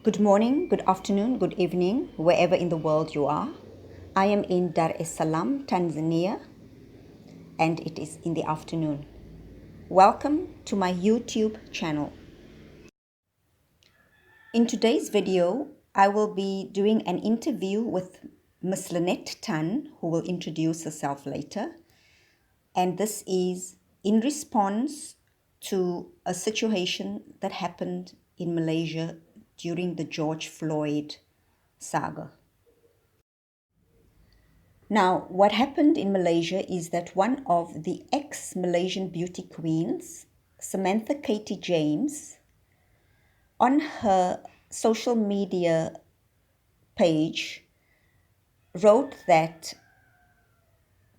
Good morning, good afternoon, good evening, wherever in the world you are. I am in Dar es Salaam, Tanzania, and it is in the afternoon. Welcome to my YouTube channel. In today's video, I will be doing an interview with Miss Linnet Tan, who will introduce herself later. And this is in response to a situation that happened in Malaysia during the George Floyd saga. Now, what happened in Malaysia is that one of the ex-Malaysian beauty queens, Samantha Katie James, on her social media page wrote that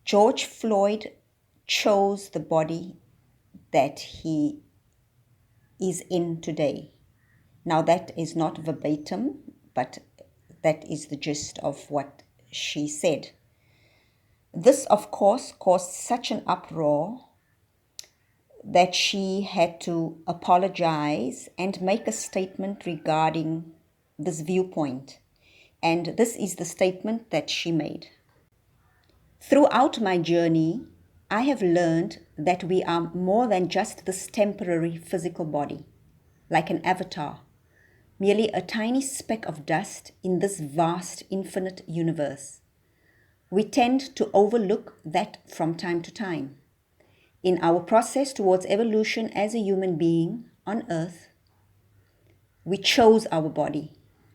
George Floyd chose the body that he is in today. Now, that is not verbatim, but that is the gist of what she said. This, of course, caused such an uproar that she had to apologize and make a statement regarding this viewpoint. And this is the statement that she made. Throughout my journey, I have learned that we are more than just this temporary physical body, like an avatar, merely a tiny speck of dust in this vast, infinite universe. We tend to overlook that from time to time. In our process towards evolution as a human being on Earth, we chose our body,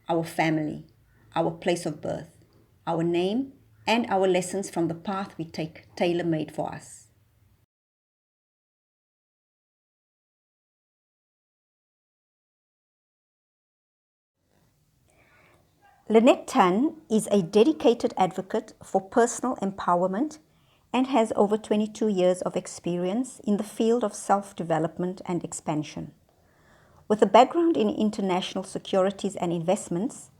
our family, our place of birth, our name, and our lessons from the path we take, tailor-made for us. Linnet Tan is a dedicated advocate for personal empowerment and has over 22 years of experience in the field of self-development and expansion. With a background in international securities and investments,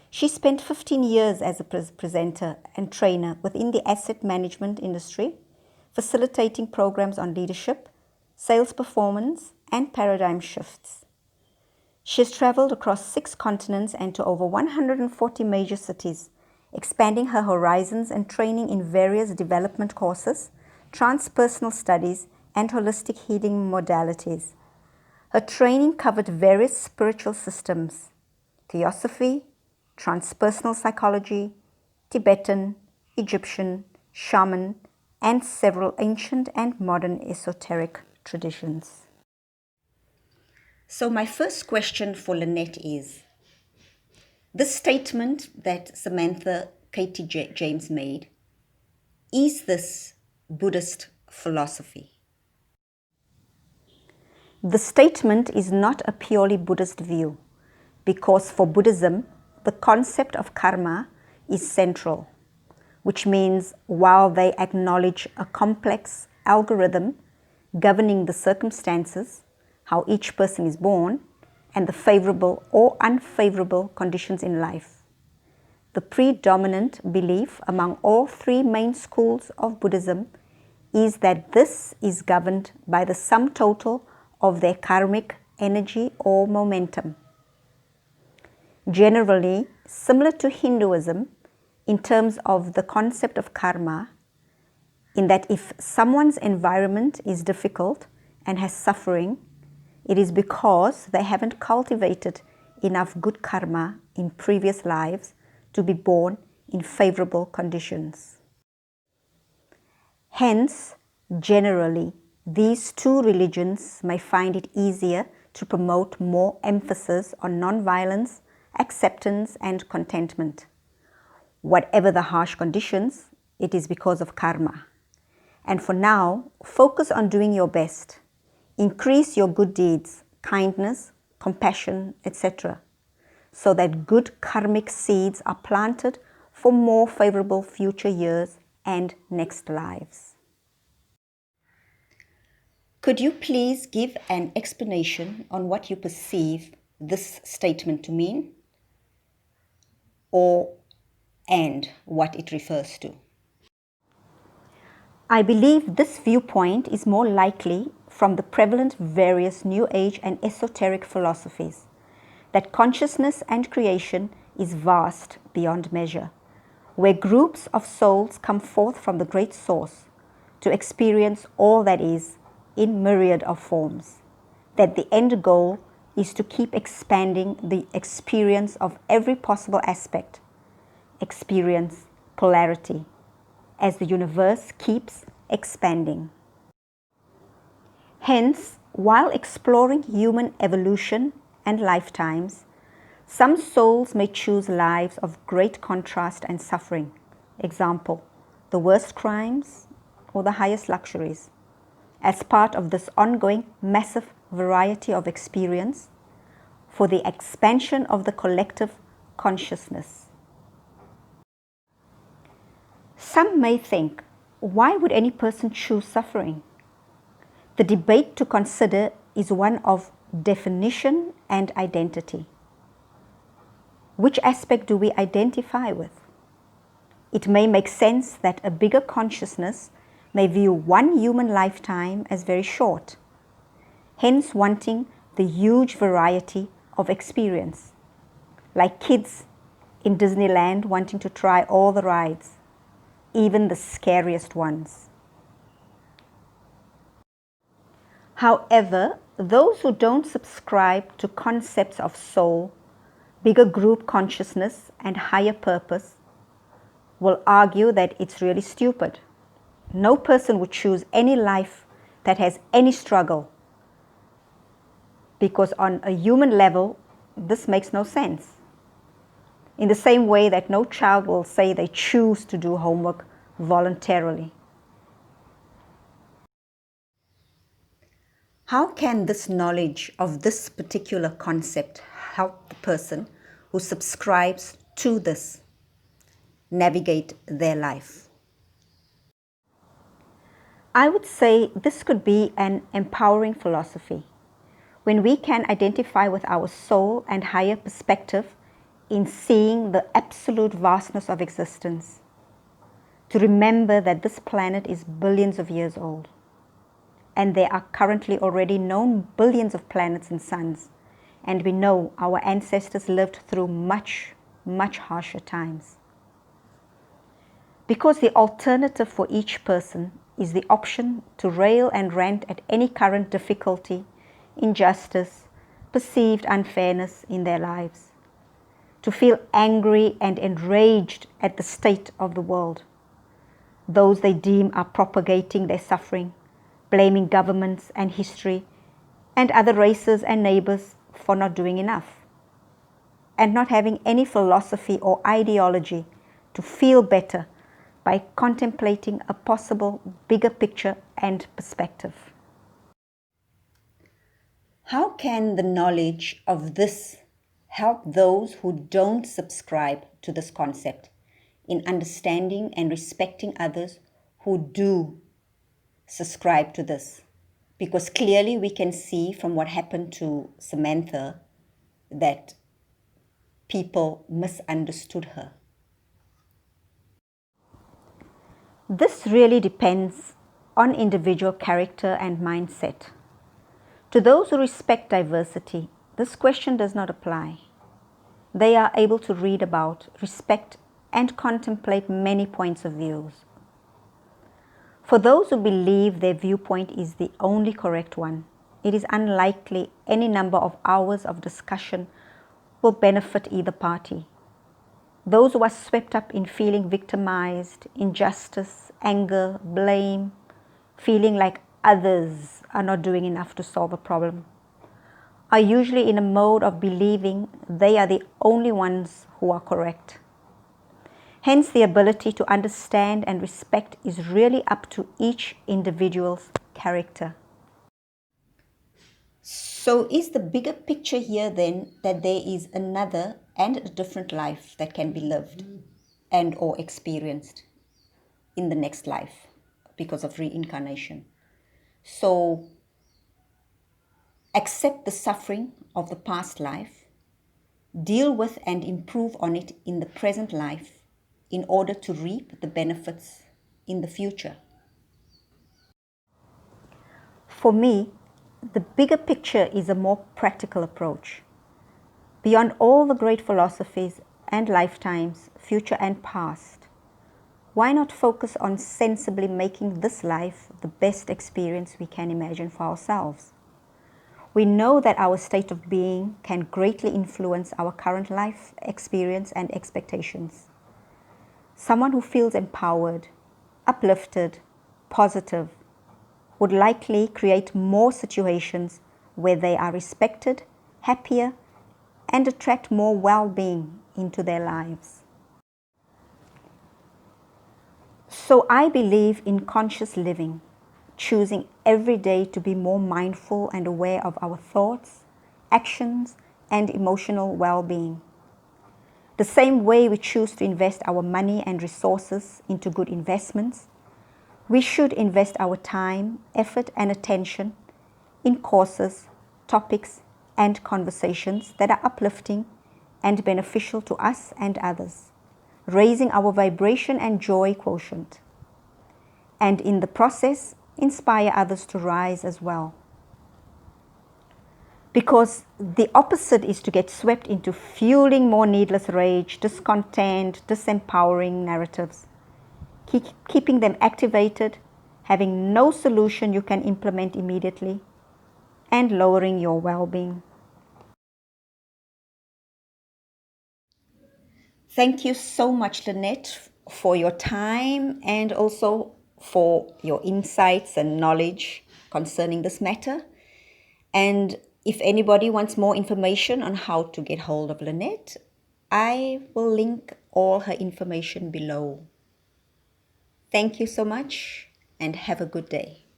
she spent 15 years as a presenter and trainer within the asset management industry, facilitating programs on leadership, sales performance, and paradigm shifts. She has traveled across 6 continents and to over 140 major cities, expanding her horizons and training in various development courses, transpersonal studies, and holistic healing modalities. Her training covered various spiritual systems: theosophy, transpersonal psychology, Tibetan, Egyptian, shaman, and several ancient and modern esoteric traditions. So my first question for Linnet is, this statement that Samantha Katie James made, is this Buddhist philosophy? The statement is not a purely Buddhist view, because for Buddhism, the concept of karma is central, which means while they acknowledge a complex algorithm governing the circumstances, how each person is born, and the favorable or unfavorable conditions in life, the predominant belief among all 3 main schools of Buddhism is that this is governed by the sum total of their karmic energy or momentum. Generally, similar to Hinduism in terms of the concept of karma, in that if someone's environment is difficult and has suffering, it is because they haven't cultivated enough good karma in previous lives to be born in favorable conditions. Hence, generally, these 2 religions may find it easier to promote more emphasis on non-violence, acceptance, and contentment. Whatever the harsh conditions, it is because of karma. And for now, focus on doing your best. Increase your good deeds, kindness, compassion, etc., so that good karmic seeds are planted for more favorable future years and next lives. Could you please give an explanation on what you perceive this statement to mean, and what it refers to? I believe this viewpoint is more likely from the prevalent various New Age and esoteric philosophies, that consciousness and creation is vast beyond measure, where groups of souls come forth from the great source to experience all that is in myriad of forms, that the end goal is to keep expanding the experience of every possible aspect, experience, polarity, as the universe keeps expanding. Hence, while exploring human evolution and lifetimes, some souls may choose lives of great contrast and suffering. Example, the worst crimes or the highest luxuries, as part of this ongoing massive variety of experience for the expansion of the collective consciousness. Some may think, why would any person choose suffering? The debate to consider is one of definition and identity. Which aspect do we identify with? It may make sense that a bigger consciousness may view one human lifetime as very short, hence wanting the huge variety of experience, like kids in Disneyland wanting to try all the rides, even the scariest ones. However, those who don't subscribe to concepts of soul, bigger group consciousness, and higher purpose will argue that it's really stupid. No person would choose any life that has any struggle, because on a human level, this makes no sense. In the same way that no child will say they choose to do homework voluntarily. How can this knowledge of this particular concept help the person who subscribes to this navigate their life? I would say this could be an empowering philosophy, when we can identify with our soul and higher perspective in seeing the absolute vastness of existence, to remember that this planet is billions of years old, and there are currently already known billions of planets and suns, and we know our ancestors lived through much, much harsher times. Because the alternative for each person is the option to rail and rant at any current difficulty, injustice, perceived unfairness in their lives, to feel angry and enraged at the state of the world, those they deem are propagating their suffering, blaming governments and history and other races and neighbors for not doing enough, and not having any philosophy or ideology to feel better by contemplating a possible bigger picture and perspective. How can the knowledge of this help those who don't subscribe to this concept in understanding and respecting others who do subscribe to this? Because clearly we can see from what happened to Samantha that people misunderstood her. This really depends on individual character and mindset. To those who respect diversity, this question does not apply. They are able to read about, respect, and contemplate many points of views. For those who believe their viewpoint is the only correct one, it is unlikely any number of hours of discussion will benefit either party. Those who are swept up in feeling victimized, injustice, anger, blame, feeling like others are not doing enough to solve a problem, are usually in a mode of believing they are the only ones who are correct. Hence, the ability to understand and respect is really up to each individual's character. So is the bigger picture here then that there is another and a different life that can be lived and or experienced in the next life because of reincarnation? So accept the suffering of the past life, deal with and improve on it in the present life in order to reap the benefits in the future. For me, the bigger picture is a more practical approach. beyond all the great philosophies and lifetimes, future and past, why not focus on sensibly making this life the best experience we can imagine for ourselves? We know that our state of being can greatly influence our current life experience and expectations. Someone who feels empowered, uplifted, positive, would likely create more situations where they are respected, happier, and attract more well-being into their lives. So I believe in conscious living, choosing every day to be more mindful and aware of our thoughts, actions, and emotional well-being. The same way we choose to invest our money and resources into good investments, we should invest our time, effort, and attention in courses, topics, and conversations that are uplifting and beneficial to us and others, raising our vibration and joy quotient, and in the process, inspire others to rise as well. Because the opposite is to get swept into fueling more needless rage, discontent, disempowering narratives, keeping them activated, having no solution you can implement immediately, and lowering your well-being. Thank you so much, Linnet, for your time and also for your insights and knowledge concerning this matter. And if anybody wants more information on how to get hold of Linnet, I will link all her information below. Thank you so much and have a good day.